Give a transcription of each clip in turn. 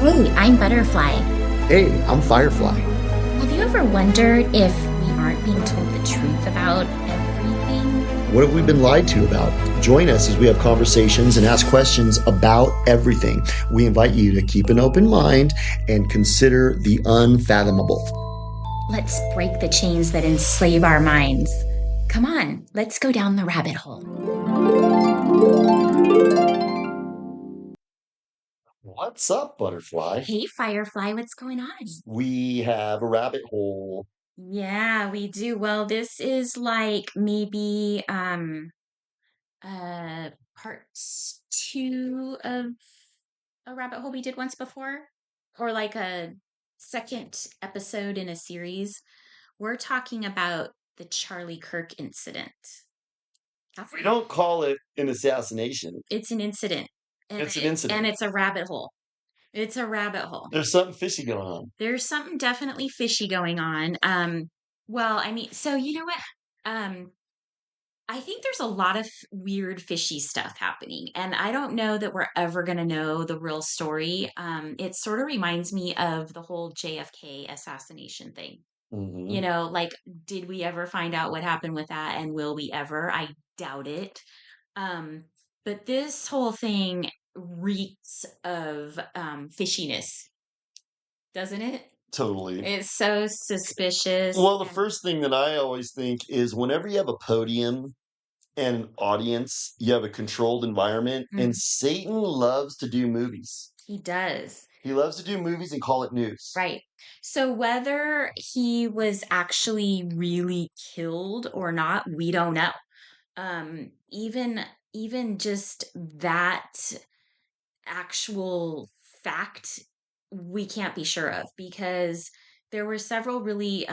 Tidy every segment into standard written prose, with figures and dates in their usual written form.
Hey, I'm Butterfly. Hey, I'm Firefly. Have you ever wondered if we aren't being told the truth about everything? What have we been lied to about? Join us as we have conversations and ask questions about everything. We invite you to keep an open mind and consider the unfathomable. Let's break the chains that enslave our minds. Come on, let's go down the rabbit hole. What's up, Butterfly? Hey, Firefly, what's going on? We have a rabbit hole. Yeah, we do. Well, this is like maybe part two of a rabbit hole we did once before, or like a second episode in a series. We're talking about the Charlie Kirk incident. We don't call it an assassination. It's an incident, and It's an and incident. it's a rabbit hole. It's a rabbit hole. There's something fishy going on. There's something definitely fishy going on. Well, I mean, so you know what? I think there's a lot of weird, fishy stuff happening, and I don't know that we're ever going to know the real story. It sort of reminds me of the whole JFK assassination thing. You Hmm. know, like, did we ever find out what happened with that, and will we ever? I doubt it. Um, but this whole thing reeks of fishiness, doesn't it? Totally. It's so suspicious. Well, the first thing that I always think is whenever you have a podium and an audience, you have a controlled environment, and Mhm. Satan loves to do movies. He does. He loves to do movies and call it news. Right. So whether he was actually really killed or not, we don't know. Even just that actual fact, we can't be sure of because there were several really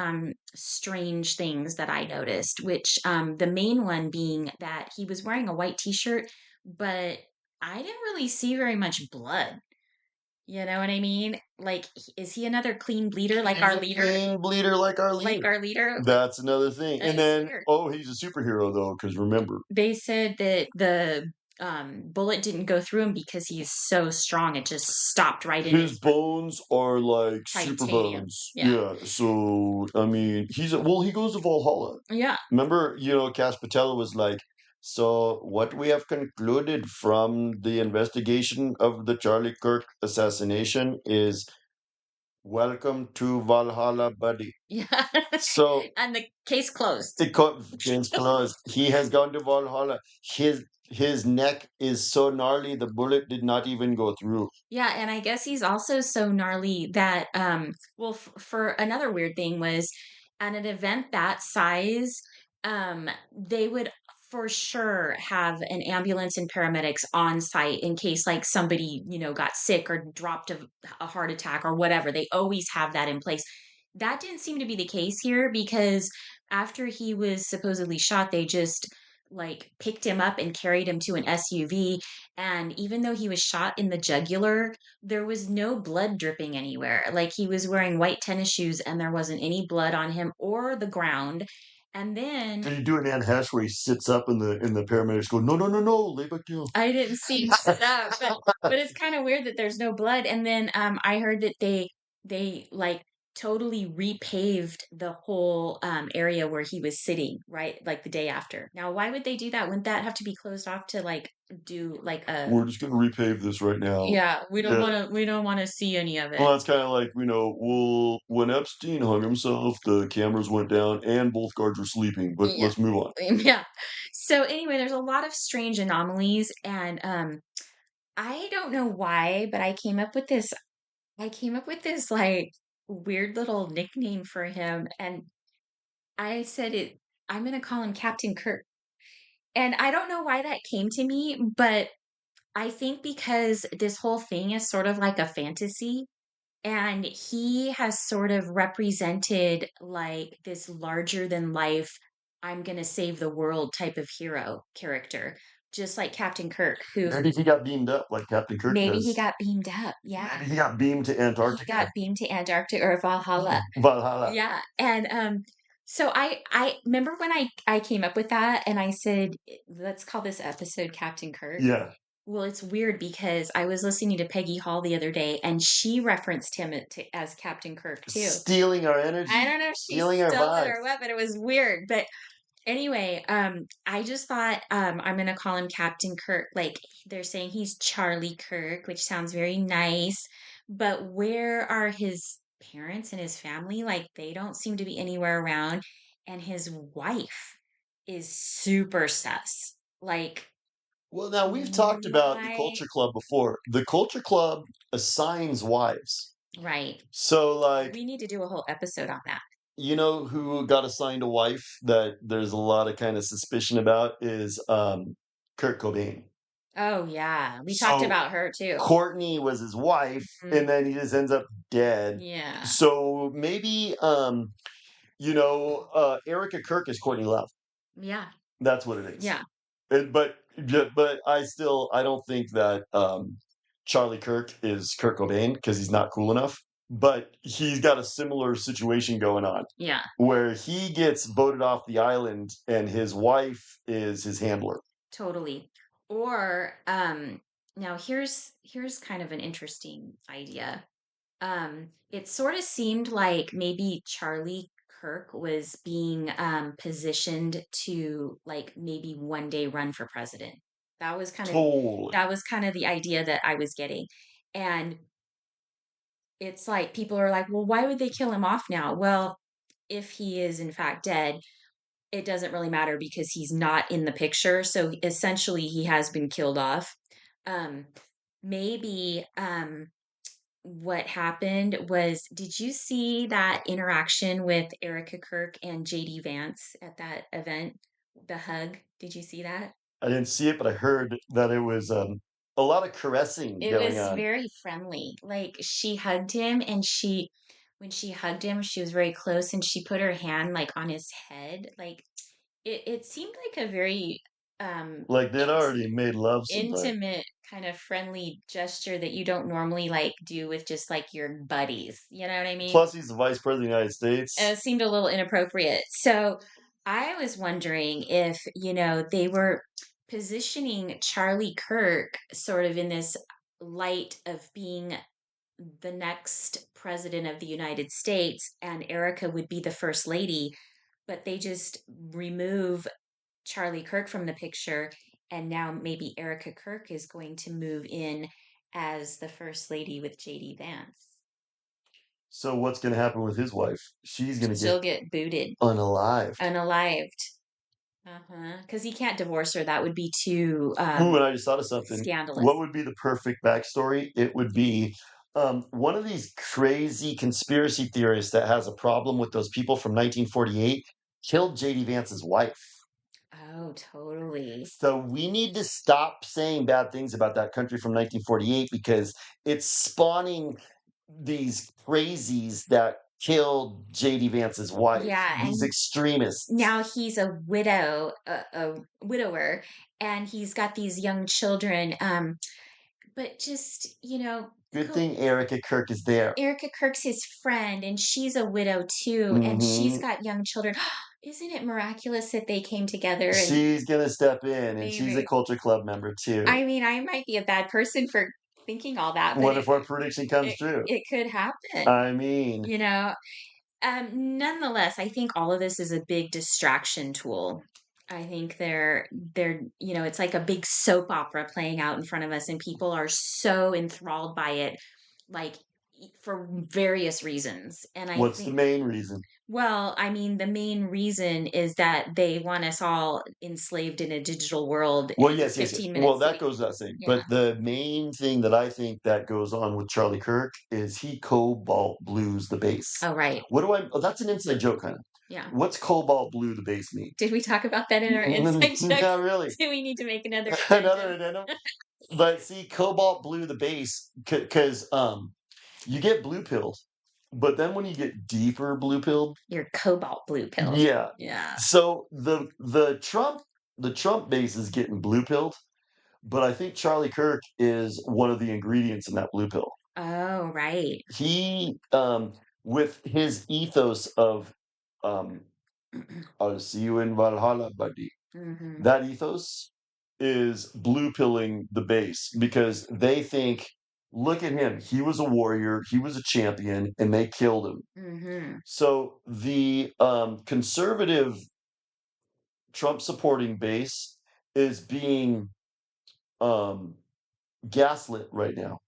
strange things that I noticed, which the main one being that he was wearing a white t-shirt, but I didn't really see very much blood. You know what I mean? Like, is he another clean bleeder like He's our a leader? clean bleeder like our Like leader. our leader? That's another thing. And It's then, weird. oh, he's a superhero though, because remember, They said that the bullet didn't go through him because he's so strong. It just stopped right in his his heart. bones are like super Titanium. bones. Yeah. Yeah. So I mean, he goes to Valhalla. Yeah. Remember, Cash Patel was like, so what we have concluded from the investigation of the Charlie Kirk assassination is welcome to Valhalla, buddy. Yeah. So And the case closed. James closed. He has gone to Valhalla. His neck is so gnarly the bullet did not even go through. Yeah, and I guess he's also so gnarly that well for another weird thing was at an event that size, they would for sure have an ambulance and paramedics on site in case like somebody, got sick or dropped a heart attack or whatever. They always have that in place. That didn't seem to be the case here because after he was supposedly shot, they just like picked him up and carried him to an SUV, and even though he was shot in the jugular, there was no blood dripping anywhere. Like he was wearing white tennis shoes and there wasn't any blood on him or the ground. And then And you do an Anne Hesh where he sits up and the paramedics go, no, no, no, no, lay back down. I didn't see that, but it's kind of weird that there's no blood. And then I heard that they like totally repaved the whole area where he was sitting, right? Like the day after. Now, why would they do that? Wouldn't that have to be closed off to like do like a We're just gonna repave this right now. yeah, Yeah. we don't want to see any of it. Well, that's kind of like, well, when Epstein hung himself, the cameras went down and both guards were sleeping, but Yeah. let's move on. Yeah. So anyway, there's a lot of strange anomalies and I don't know why, but I came up with this like weird little nickname for him and I said I'm going to call him Captain Kirk. And I don't know why that came to me, but I think because this whole thing is sort of like a fantasy. And he has sort of represented like this larger than life, I'm going to save the world type of hero character, just like Captain Kirk, who Maybe he got beamed up like Captain Kirk maybe he does. got beamed up. Yeah. Maybe he got beamed to He Antarctica. got beamed to Antarctica or Valhalla. Valhalla. Yeah. And so I remember when I came up with that and I said let's call this episode Captain Kirk. Yeah. Well, it's weird because I was listening to Peggy Hall the other day, and she referenced him as Captain Kirk too. Stealing our I energy, don't know if she stealing our stole it or vibes. what, but it was weird. But anyway, I just thought I'm gonna call him Captain Kirk. Like they're saying he's Charlie Kirk, which sounds very nice. But where are his parents and his family? Like they don't seem to be anywhere around. And his wife is super sus. Like, Well, now we've talked about the why? Culture Club before. The Culture Club assigns wives. Right. So, like, We need to do a whole episode on that. you know who got assigned a wife that there's a lot of kind of suspicion about is Kurt Cobain. Oh yeah, we talked So about her too. Courtney was his wife, Mhm. and then he just ends up dead. Yeah. So maybe Erica Kirk is Courtney Love. Yeah. That's what it is. Yeah. But yeah, but I don't think that Charlie Kirk is Kurt Cobain because he's not cool enough. But he's got a similar situation going on Yeah. where he gets voted off the island and his wife is his handler. Totally. Or now here's kind of an interesting idea. It sort of seemed like maybe Charlie Kirk was being positioned to like maybe one day run for president. That was kind of Totally. that was kind of the idea that I was getting. And it's like people are like, "Well, why would they kill him off now?" Well, if he is in fact dead, it doesn't really matter because he's not in the picture. So essentially, he has been killed off. Um, maybe what happened was, did you see that interaction with Erica Kirk and JD Vance at that event? The hug. Did you see that? I didn't see it, but I heard that it was a lot of caressing It going was on. very friendly. Like she hugged him and when she hugged him, she was very close and she put her hand like on his head. Like it seemed like a very um Like they'd int already made love sometime. intimate kind of friendly gesture that you don't normally like do with just like your buddies. You know what I mean? Plus, he's the vice president of the United States. It seemed a little inappropriate. So I was wondering if, they were positioning Charlie Kirk sort of in this light of being the next president of the United States and Erica would be the first lady, but they just remove Charlie Kirk from the picture. And now maybe Erica Kirk is going to move in as the first lady with JD Vance. So what's going to happen with his wife? She's going to get She'll get booted, unalived. unalived. Uh-huh. Because he can't divorce her. That would be too Ooh, and I just thought of something. What scandalous. would be the perfect backstory? It would be one of these crazy conspiracy theorists that has a problem with those people from 1948 killed JD Vance's wife. Oh, totally. So we need to stop saying bad things about that country from 1948 because it's spawning these crazies that killed JD Vance's wife, Yeah, these and extremists. now he's a a widower, and he's got these young children. But just, Good thing Erica Kirk is there. Erica Kirk's his friend, and she's a widow too, and she's Hmm. got young children. Isn't it miraculous that they came together and She's gonna step in, and she's a maybe? culture club member too. I mean, I might be a bad person for thinking all that, but What if our prediction comes it, true? it could happen, I mean, you know. Nonetheless, I think all of this is a big distraction tool. I think it's like a big soap opera playing out in front of us, and people are so enthralled by it, like for various reasons. And I what's the think, main reason? well, I mean, the main reason is that they want us all enslaved in a digital world Well, in yes, yes, yes. 15 Well, minutes a that week. goes without saying. Yeah. But the main thing that I think that goes on with Charlie Kirk is he cobalt blues the bass. Oh, right. What do I? Oh, that's an inside joke, kind of. Yeah. What's cobalt blue the bass mean? Did we talk about that in our inside joke? Not really. Do we need to make another Another addendum? addendum. But see, cobalt blue the bass because you get blue pilled, but then when you get deeper blue pilled, Your cobalt blue pill. yeah. Yeah. So the Trump base is getting blue pilled, but I think Charlie Kirk is one of the ingredients in that blue pill. Oh, right. He with his ethos of um I'll see you in Valhalla, buddy. Hmm. That ethos is blue pilling the base because they think, look at him. He was a warrior, he was a champion, and they killed him. Mhm. So the conservative Trump supporting base is being um, gaslit right now.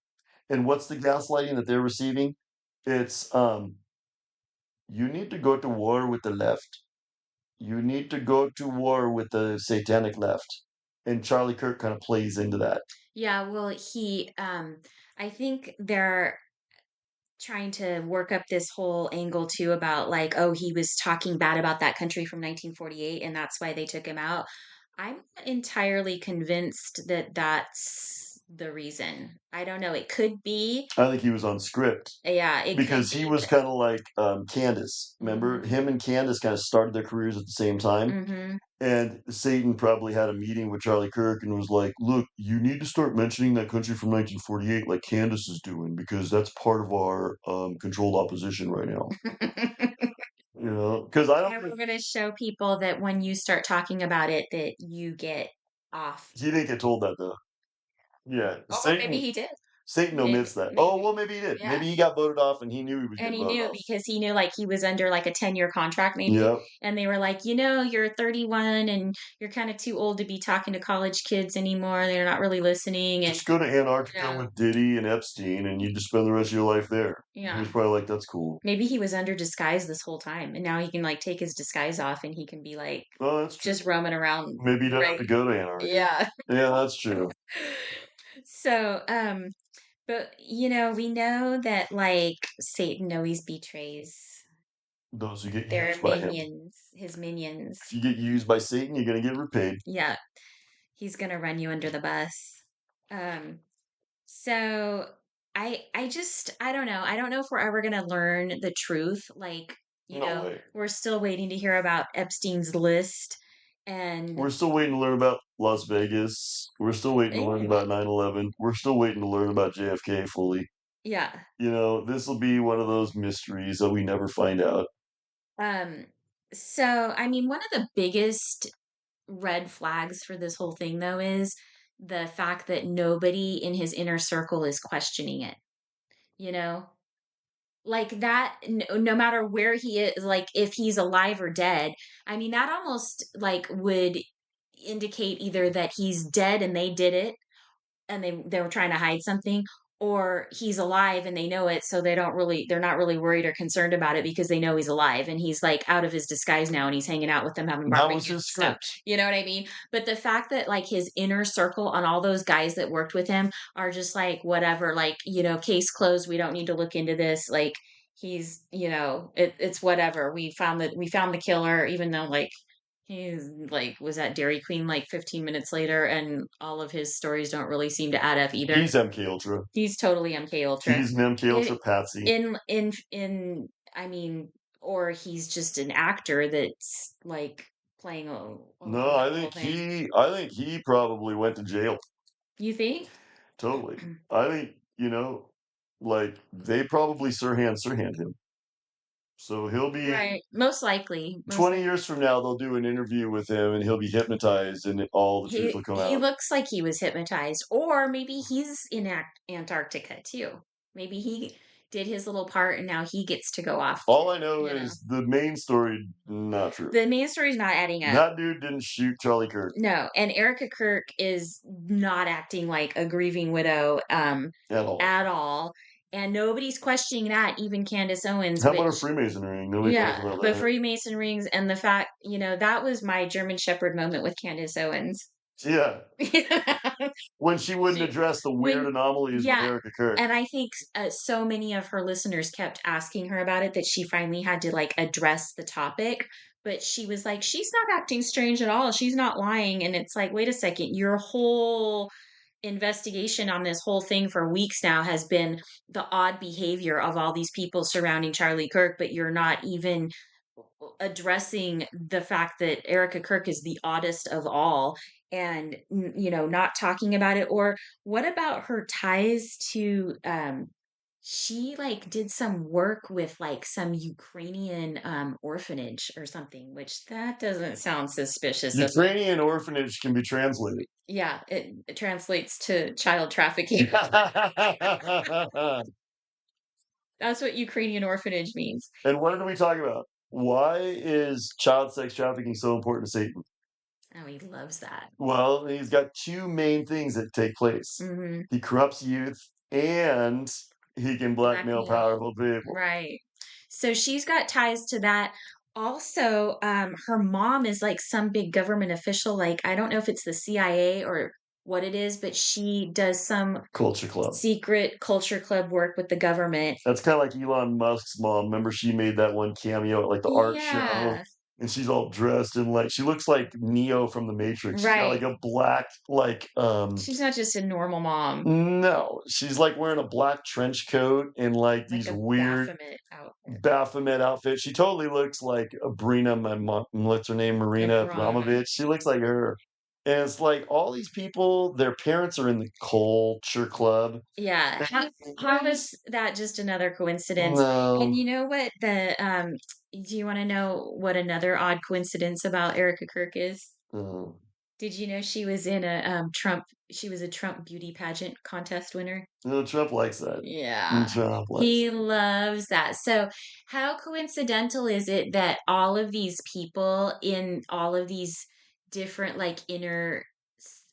And what's the gaslighting that they're receiving? It's you need to go to war with the left. You need to go to war with the satanic left. And Charlie Kirk kind of plays into that. Yeah, well, I think they're trying to work up this whole angle too about like, oh, he was talking bad about that country from 1948 and that's why they took him out. I'm not entirely convinced that that's the reason. I don't know. It could be. I think he was on script Yeah, it could because he be, was but kind of like Candace. Remember, mhm. him and Candace kind of started their careers at the same time. Mhm. And Satan probably had a meeting with Charlie Kirk and was like, "Look, you need to start mentioning that country from 1948 like Candace is doing because that's part of our controlled opposition right now." You know, because I don't And think we're going to show people that when you start talking about it that you get off. he didn't get told that though. Yeah, Or maybe Satan he did. Satan omits Maybe that. Oh maybe. well, maybe he did. Yeah. Maybe he got voted off and he knew he was And getting he voted knew off. because he knew like he was under like a 10-year contract maybe. Yep. And they were like, you're 31 and you're kind of too old to be talking to college kids anymore. They're not really listening. And, Just go to you Antarctica know, with Diddy and Epstein, and you just spend the rest of your life there. He yeah. was probably like, "That's cool." Maybe he was under disguise this whole time. And now he can like take his disguise off and he can be like Oh, that's true. just roaming around. Maybe you don't have Right. to go to Antarctica. Yeah. Yeah, that's true. So, but we know that like Satan always betrays Those who get their used by him. his minions. If you get used by Satan, you're gonna get repaid. Yeah, he's gonna run you under the bus. Um, so I don't know. I don't know if we're ever gonna learn the truth. Like, No way. we're still waiting to hear about Epstein's list and We're still waiting to learn about Las Vegas. We're still waiting to learn eh, about 9/11. We're still waiting to learn about JFK fully. yeah. You know, this will be one of those mysteries that we never find out. Um, so I mean, one of the biggest red flags for this whole thing though is the fact that nobody in his inner circle is questioning it, you know? Like that no matter where he is, like if he's alive or dead. I mean, that almost like would indicate either that he's dead and they did it and they were trying to hide something, or he's alive and they know it, so they're not really worried or concerned about it because they know he's alive and he's like out of his disguise now and he's hanging out with them having That was barbecues and his stuff. script. You know what I mean? But the fact that like his inner circle on all those guys that worked with him are just like whatever, like case closed, we don't need to look into this, like he's it's whatever, we found the killer, even though like he's like was at Dairy Queen like 15 minutes later, and all of his stories don't really seem to add up either. He's MK Ultra. He's totally MK Ultra. He's an MK It Ultra patsy. in I mean, or he's just an actor that's like playing No, along the whole thing. I think he probably went to jail. You think? Totally. I think, like they probably Sirhan him. So he'll be Right. Most likely. Most 20 likely. years from now, they'll do an interview with him and he'll be hypnotized and all the truth will come He out. looks like he was hypnotized, or maybe he's in Antarctica too. Maybe he did his little part, and now he gets to go off to All I know is the main story, not true. The main story's not adding up. That dude didn't shoot Charlie Kirk No, and Erica Kirk is not acting like a grieving widow at all. at all. And nobody's questioning that, even Candace Owens, How about but her Freemason ring? Nobody talks yeah, about but that. Freemason rings and the fact, that was my German Shepherd moment with Candace Owens. Yeah. When she wouldn't She address the weird when anomalies with yeah, Erica Kirk. and I think so many of her listeners kept asking her about it that she finally had to like address the topic. But she was like, she's not acting strange at all. She's not lying. And it's like, wait a second, your whole investigation on this whole thing for weeks now has been the odd behavior of all these people surrounding Charlie Kirk, but you're not even addressing the fact that Erica Kirk is the oddest of all and not talking about it. Or what about her ties to she like did some work with like some Ukrainian orphanage or something, which that doesn't sound suspicious of me. Ukrainian orphanage can be translated. Yeah, it translates to child trafficking. That's what Ukrainian orphanage means. And what are we talking about? Why is child sex trafficking so important to Satan? Oh, he loves that. Well, he's got two main things that take place. Hmm. He corrupts youth and he can blackmail Blackmail. powerful people. Right. So she's got ties to that. Also, her mom is like some big government official. Like, I don't know if it's the CIA or what it is, but she does some Culture Club. secret culture club work with the government. That's kind of like Elon Musk's mom. Remember, she made that one cameo at like the art show, Yeah, and she's all dressed in like she looks like Neo from the Matrix. She's got like right. a black like She's not just a normal mom, no, she's like wearing a black trench coat and like like these a weird Baphomet outfit. Baphomet outfit. She totally looks like Brina, what's her name, Marina Abramovich. Abramovich. She looks like her. And it's like all these people, their parents are in the culture club. Yeah. How is that just another coincidence? And No. you know what do you want to know what another odd coincidence about Erica Kirk is? Oh. Did you know she was a Trump beauty pageant contest winner? No, Trump likes that. Yeah. Trump likes He loves that. So, how coincidental is it that all of these people in all of these different like inner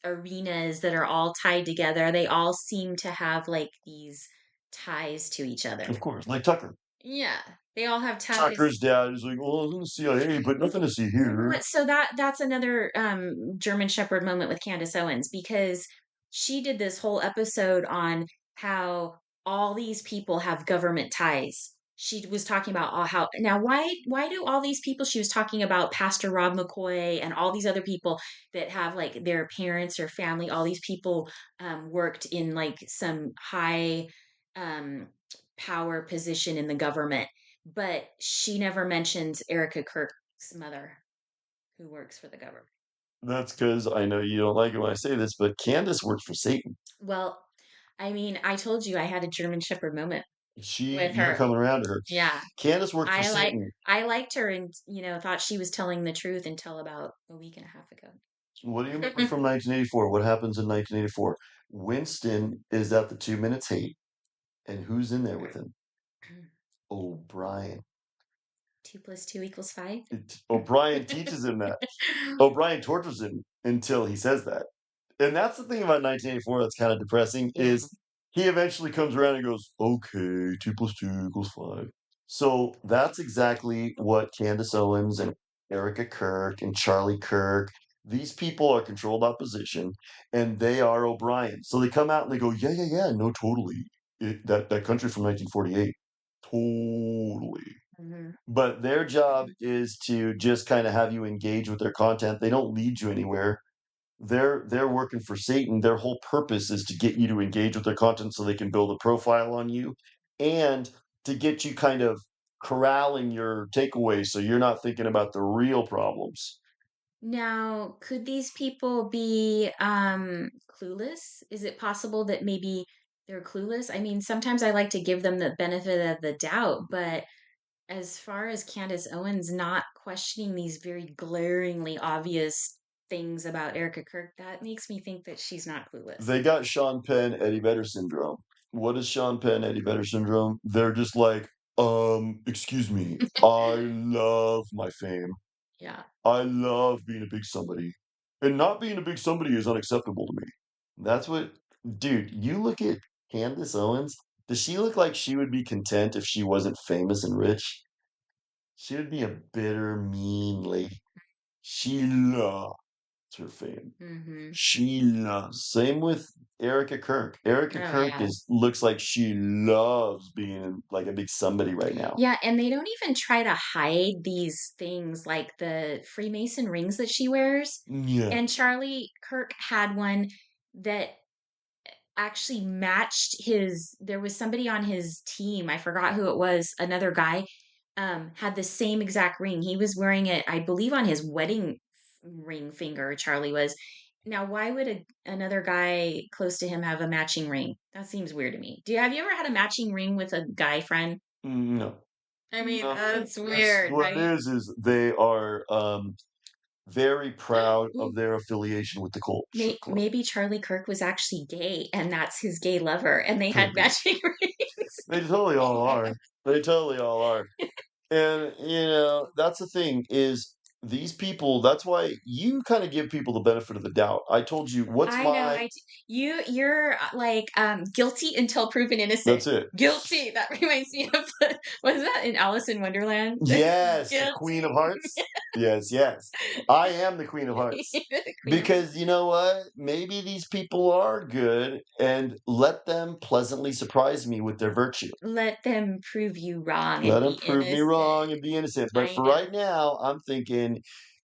arenas that are all tied together, they all seem to have like these ties to each it. other. Of course, like Tucker. Yeah. They all have ties. Tucker's dad is like, well, I was in the CIA, but nothing to see You know here. what? So that's another German Shepherd moment with Candace Owens because she did this whole episode on how all these people have government ties. She was talking about all how now why do all these people she was talking about Pastor Rob McCoy and all these other people that have like their parents or family, all these people worked in like some high um, power position in the government, but she never mentions Erica Kirk's mother who works for the government. That's because I know you don't like it when I say this, but Candace works for Satan. Well, I mean, I told you I had a German Shepherd moment with You're her. coming around to her. Yeah. Candace works for I like Satan. I liked her and thought she was telling the truth until about a week and a half What do you remember ago. from 1984? What happens in 1984? Winston is at the 2 minutes hate, and who's in there with him? O'Brien. 2 + 2 = 5. O'Brien teaches him that. O'Brien tortures him until he says that. And that's the thing about 1984 that's kind of depressing Yeah. is he eventually comes around and goes, okay, 2 + 2 = 5. So that's exactly what Candace Owens and Erica Kirk and Charlie Kirk, these people are controlled opposition and they are O'Brien. So they come out and they go, yeah, yeah, yeah, no, totally. That country from 1948. Totally. Hmm. But their job is to just kind of have you engage with their content. They don't lead you anywhere. They're working for Satan. Their whole purpose is to get you to engage with their content so they can build a profile on you and to get you kind of corralling your takeaways so you're not thinking about the real problems. Now, could these people be clueless? Is it possible that maybe they're clueless? I mean, sometimes I like to give them the benefit of the doubt, but as far as Candace Owens not questioning these very glaringly obvious things about Erica Kirk, that makes me think that she's not clueless. They got Sean Penn, Eddie Vedder syndrome. What is Sean Penn, Eddie Vedder syndrome? They're just like, excuse me, I love my fame. Yeah. I love being a big somebody. And not being a big somebody is unacceptable to me. That's what, dude, you look at Candace Owens. Does she look like she would be content if she wasn't famous and rich? She would be a bitter, mean lady. She loves her fame. Hmm. She loves. Same with Erica Kirk. Erica Oh, Kirk yeah. is looks like she loves being like a big somebody right now. Yeah, and they don't even try to hide these things like the Freemason rings that she wears. Yeah. And Charlie Kirk had one that actually matched his there was somebody on his team, I forgot who it was, another guy had the same exact ring. He was wearing it, I believe, on his wedding ring finger, Charlie was. Now, why would another guy close to him have a matching ring? That seems weird to me. Have you ever had a matching ring with a guy friend? No. I mean, No. that's That's weird, what it right? is they are very proud of Ooh, their affiliation with the culture club. maybe Charlie Kirk was actually gay and that's his gay lover, and they Could had be. matching rings. They totally all are. They totally all are. And that's the thing is these people, that's why you kind of give people the benefit of the doubt. I told you what's I know. my You're like guilty until proven innocent. that's it. Guilty. That reminds me of what is that in Alice in Wonderland? Yes, the Queen of Guilty. Hearts. Yes, yes. I am the Queen of Hearts. The Queen of Because you know what? Maybe these people are good and let them pleasantly surprise me with their virtue. Let them prove you wrong Let and them be prove me innocent. wrong and be innocent. But I for right know. now, I'm thinking,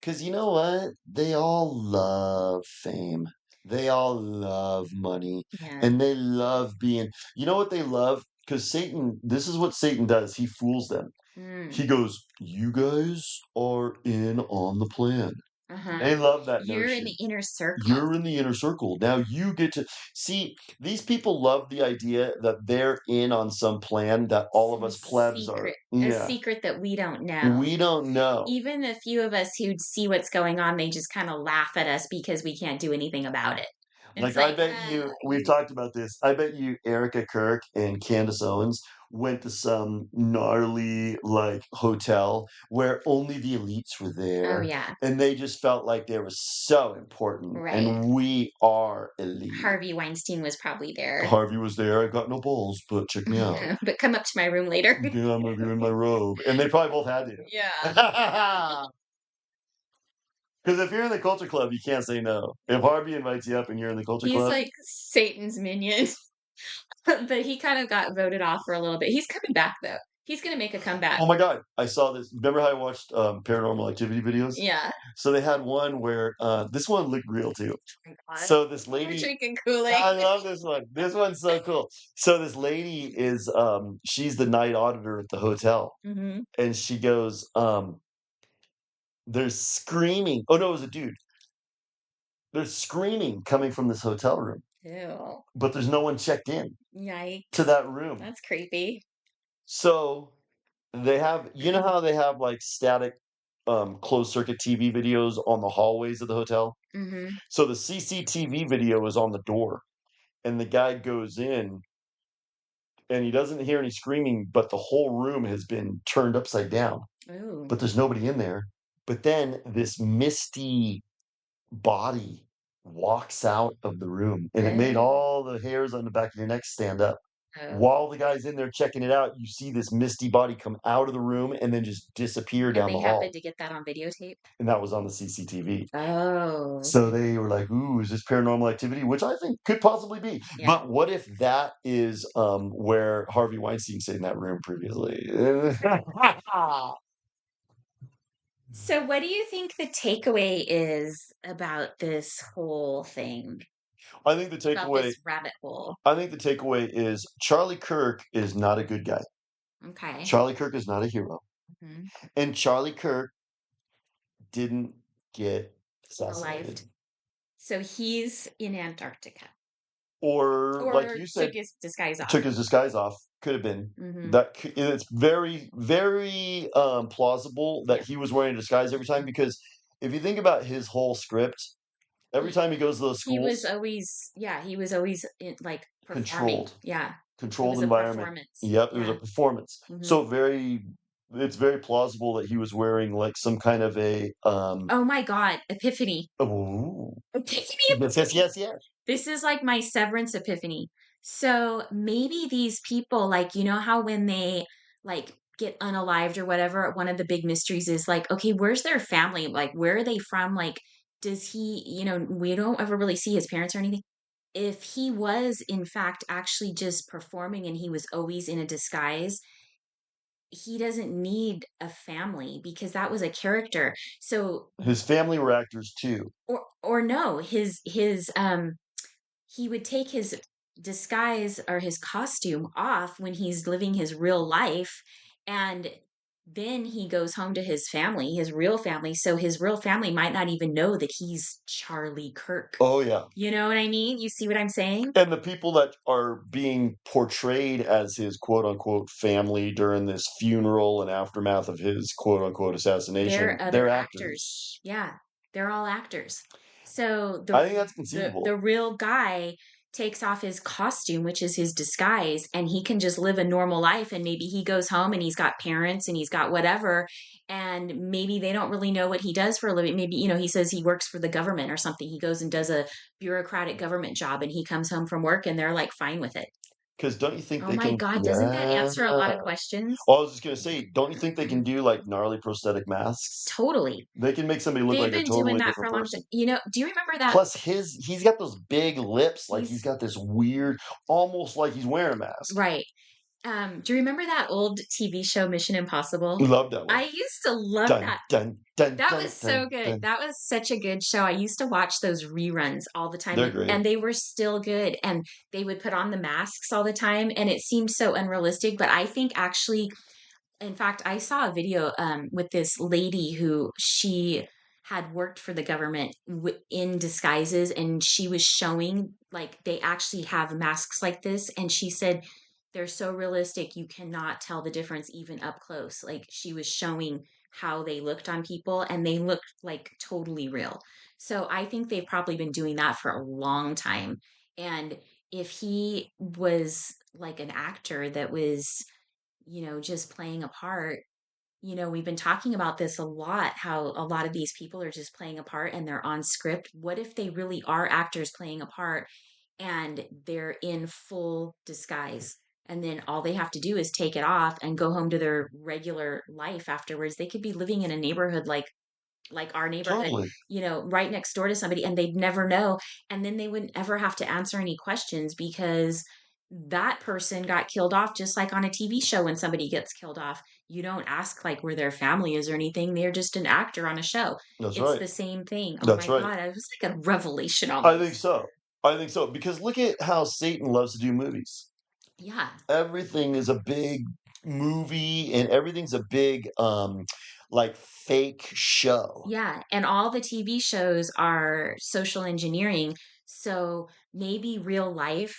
because you know what? They all love fame. They all love money. Yeah. And they love being, you know what they love? Because Satan, this is what Satan does. He fools them. Mm. He goes, "You guys are in on the plan." Uh-huh. They love that You're in the notion. inner circle. You're in the inner circle. Now you get to see these people love the idea that they're in on some plan that all of Some us plebs are. secret, a Yeah. secret that we don't know. We don't know. Even the few of us who see what's going on, they just kind of laugh at us because we can't do anything about it. It's Like I like, bet we've talked about this. I bet you Erica Kirk and Candace Owens went to some gnarly like hotel where only the elites were oh there yeah, and they just felt like they were so important right. and we are elite. Harvey Weinstein was probably there. Harvey was there. I got no balls, but check me out. But come up to my room later. Yeah, I'm gonna be in my robe. And they probably both had Yeah. to. Because if you're in the culture club, you can't say no. If Harvey invites you up and you're in the culture He's club, like Satan's minion. But he kind of got voted off for a little bit. He's coming back though. He's gonna make a comeback. oh my God, I saw this. Remember how I watched Paranormal Activity videos? Yeah. So they had one where this one looked real too. Oh my God. So this We're lady, drinking I Kool-Aid. love this one. This one's so cool. So this lady is she's the night auditor at the hotel. Hmm. And she goes, there's screaming. Oh no, it was a dude. There's screaming coming from this hotel room, Ew. but there's no one checked in to Yikes. that room. That's creepy. So they have, you know how they have like static closed circuit TV videos on the hallways of the hotel? Hmm. So the CCTV video is on the door, and the guy goes in and he doesn't hear any screaming, but the whole room has been turned upside down, Ooh. but there's nobody in there. But then this misty body walks out of the room, and it made Oh. all the hairs on the back of your neck stand up. Oh. While the guy's in there checking it out, you see this misty body come out of the room and then just disappear And down they the hall. happened to get that on videotape. And that was on the CCTV. Oh. So they were like, "Ooh, is this paranormal activity?" Which I think could possibly be. Yeah. But what if that is where Harvey Weinstein stayed in that room previously? So what do you think the takeaway is about this whole thing? I think the About takeaway. this rabbit hole? I think the takeaway is Charlie Kirk is not a good guy. Okay. Charlie Kirk is not a hero, Hmm. and Charlie Kirk didn't get Alive. assassinated. So he's in Antarctica. Or, like Or you took said, his disguise off. took his disguise off. Could have been. Hmm. That it's very, very plausible Yeah. that he was wearing a disguise every time because if you think about his whole script, every He time he goes to those he was schools, always, yeah, he was always like performing. controlled, Yeah. It controlled was a environment. performance. Yep, it was a Yeah. performance. Hmm. So it's very plausible that he was wearing like some kind of a Oh my God. Epiphany. oh Epiphany. yes, yes, yes, yes. This is like my severance epiphany. So maybe these people, like, you know how when they like get unalived or whatever, one of the big mysteries is like, okay, where's their family? Like, where are they from? Like, does he, we don't ever really see his parents or anything. If he was, in fact, actually just performing and he was always in a disguise, he doesn't need a family because that was a character. So, His family were actors too. or no, his he would take his disguise or his costume off when he's living his real life, and then he goes home to his family, his real family. So his real family might not even know that he's Charlie Kirk. Oh yeah. You know what I mean? You see what I'm saying? And the people that are being portrayed as his quote unquote family during this funeral and aftermath of his quote unquote assassination, They're other they're actors. actors. Yeah, they're all actors. So I think that's the conceivable. real guy takes off his costume, which is his disguise, and he can just live a normal life. And maybe he goes home and he's got parents and he's got whatever, and maybe they don't really know what he does for a living. Maybe, he says he works for the government or something. He goes and does a bureaucratic government job, and he comes home from work and they're like fine with it. Because don't you think Oh they my can? God, doesn't that Yeah. answer a lot of questions? Well, I was just gonna say, don't you think they can do like gnarly prosthetic masks? Totally. They can make somebody look They've like a been doing totally that for different a long time. person. Do you remember that Plus, he's got those big lips, like he's he's got this weird, almost like he's wearing a mask. right? Do you remember that old TV show Mission Impossible? Love that one. I used to love Dun that. dun dun That dun was dun so good. dun. That was such a good show. I used to watch those reruns all the time, They're and great. they were still good. And they would put on the masks all the time, and it seemed so unrealistic. But I think actually, in fact, I saw a video with this lady who she had worked for the government in disguises, and she was showing like they actually have masks like this, and she said they're so realistic you cannot tell the difference even up close. Like she was showing how they looked on people, and they looked like totally real. So I think they've probably been doing that for a long time. And if he was like an actor that was just playing a part. We've been talking about this a lot, how a lot of these people are just playing a part and they're on script. What if they really are actors playing a part and they're in full disguise? And then all they have to do is take it off and go home to their regular life afterwards. They could be living in a neighborhood like our neighborhood, Totally. right next door to somebody, and they'd never know. And then they wouldn't ever have to answer any questions because that person got killed off, just like on a TV show when somebody gets killed off. You don't ask like where their family is or anything. They're just an actor on a show. That's It's right. the same thing. Oh That's my right. God. It was like a revelation I think almost. so. I think so because look at how Satan loves to do movies. Yeah. Everything is a big movie and everything's a big like fake show. Yeah, and all the TV shows are social engineering. So maybe real life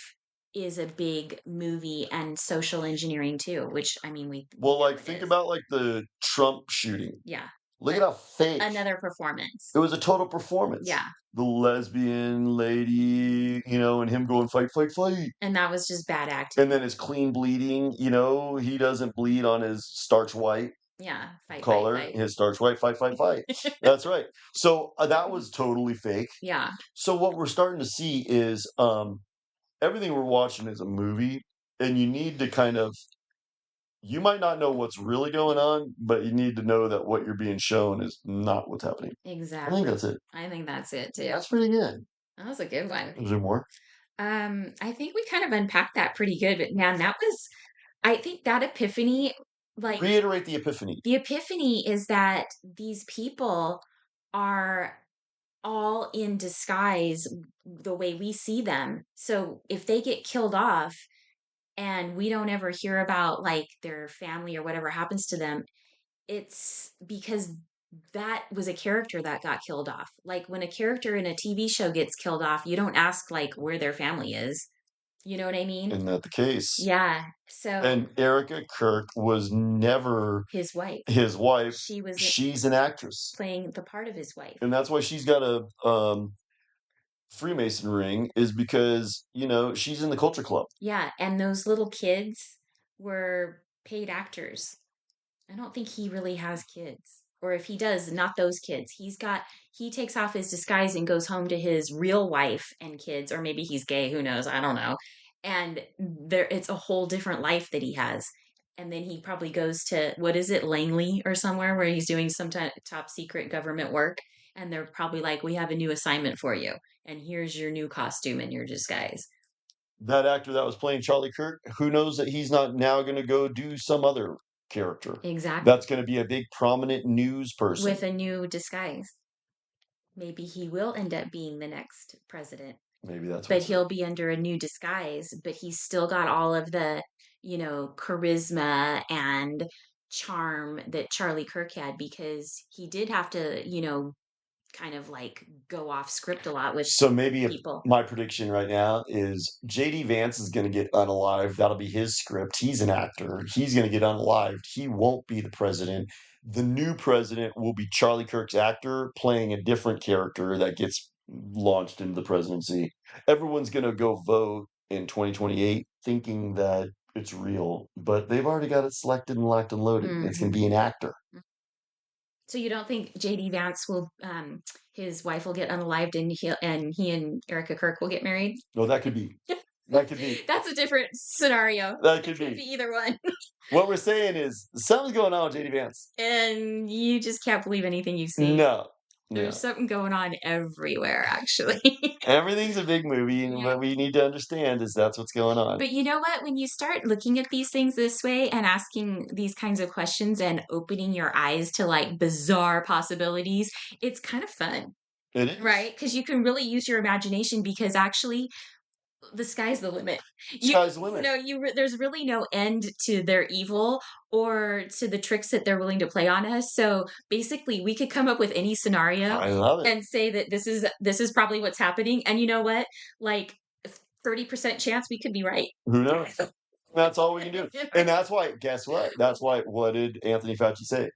is a big movie and social engineering too, which I mean we Well, know like it think is. about like the Trump shooting. Yeah. Look A- at how fake. Another performance. It was a total performance. Yeah. The lesbian lady, and him going fight, fight, fight. And that was just bad And acting. then his clean bleeding, he doesn't bleed on his starch white Yeah. Fight, fight, color, fight. his starch white, fight, fight, fight. That's right. So that was totally fake. Yeah, So what we're starting to see is everything we're watching is a movie, and you need to you might not know what's really going on, but you need to know that what you're being shown is not what's happening. I think exactly. that's it. I think that's it too. That's pretty good. That was a good one. Is there more? I think we kind of unpacked that pretty good, but man, I think that epiphany, like Reiterate the epiphany. the epiphany is that these people are all in disguise the way we see them. So if they get killed off and we don't ever hear about like their family or whatever happens to them, it's because that was a character that got killed off. Like when a character in a TV show gets killed off, you don't ask like where their family is. You know what I mean? Isn't that the case? Yeah. So And Erica Kirk was never his wife, his wife. she was She's an actress. playing the part of his wife. And that's why she's got a Freemason ring, is because, she's in the culture club. Yeah, and those little kids were paid actors. I don't think he really has kids. Or if he does, not those kids. He takes off his disguise and goes home to his real wife and kids, or maybe he's gay, who knows? I don't know. And it's a whole different life that he has. And then he probably goes to, what is it, Langley or somewhere where he's doing some top secret government work. And they're probably like, we have a new assignment for you. And here's your new costume and your disguise. That actor that was playing Charlie Kirk, who knows that he's not now going to go do some other character Exactly. that's going to be a big prominent news person. With a new disguise. Maybe he will end up being the next president, Maybe that's but what's he'll be under a new disguise, but he's still got all of the, charisma and charm that Charlie Kirk had because he did have to, kind of like go off script a lot with So maybe if people. my prediction right now is JD Vance is going to get unalived. That'll be his script. He's an actor. He's going to get unalived. He won't be the president. The new president will be Charlie Kirk's actor playing a different character that gets launched into the presidency. Everyone's going to go vote in 2028 thinking that it's real, but they've already got it selected and locked and loaded. It's going to Mhm. be an actor. So you don't think JD Vance will his wife will get unalived and he and Erica Kirk will get married? No, that could be. That could be. That's a different scenario. That It could could be. be either one. What we're saying is something's going on with JD Vance. And you just can't believe anything you see. No, There's no. something going on everywhere, actually. Everything's a big movie, and Yeah. what we need to understand is that's what's going on. But you know what? When you start looking at these things this way and asking these kinds of questions and opening your eyes to like bizarre possibilities, it's kind of fun, It right? is. Because you can really use your imagination because actually the sky's the limit. You Sky's the you limit. know, there's really no end to their evil or to the tricks that they're willing to play on us. So basically, we could come up with any scenario I love it. and say that this is probably what's happening. And you know what? Like 30% chance we could be right. Who knows? That's all we can do. And that's why, guess what? That's why, what did Anthony Fauci say?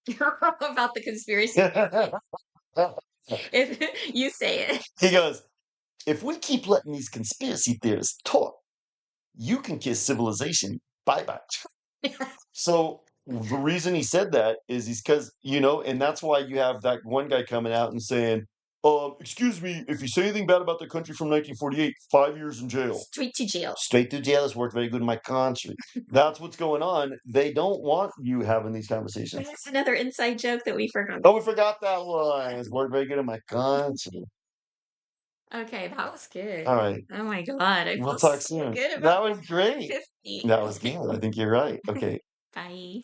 About the conspiracy theory. If you say it. He goes, if we keep letting these conspiracy theorists talk, you can kiss civilization bye bye. So the reason he said that is he's because and that's why you have that one guy coming out and saying, excuse me, if you say anything bad about the country from 1948, 5 years in jail. Straight to jail. Straight to jail has worked very good in my country. That's what's going on. They don't want you having these conversations. That's another inside joke that we forgot. Oh, we forgot that one. It's worked very good in my country. Okay, that was good. All right. Oh my God, I We'll feel talk so soon. good That about was great. 50. That was good. I think you're right. Okay. Bye.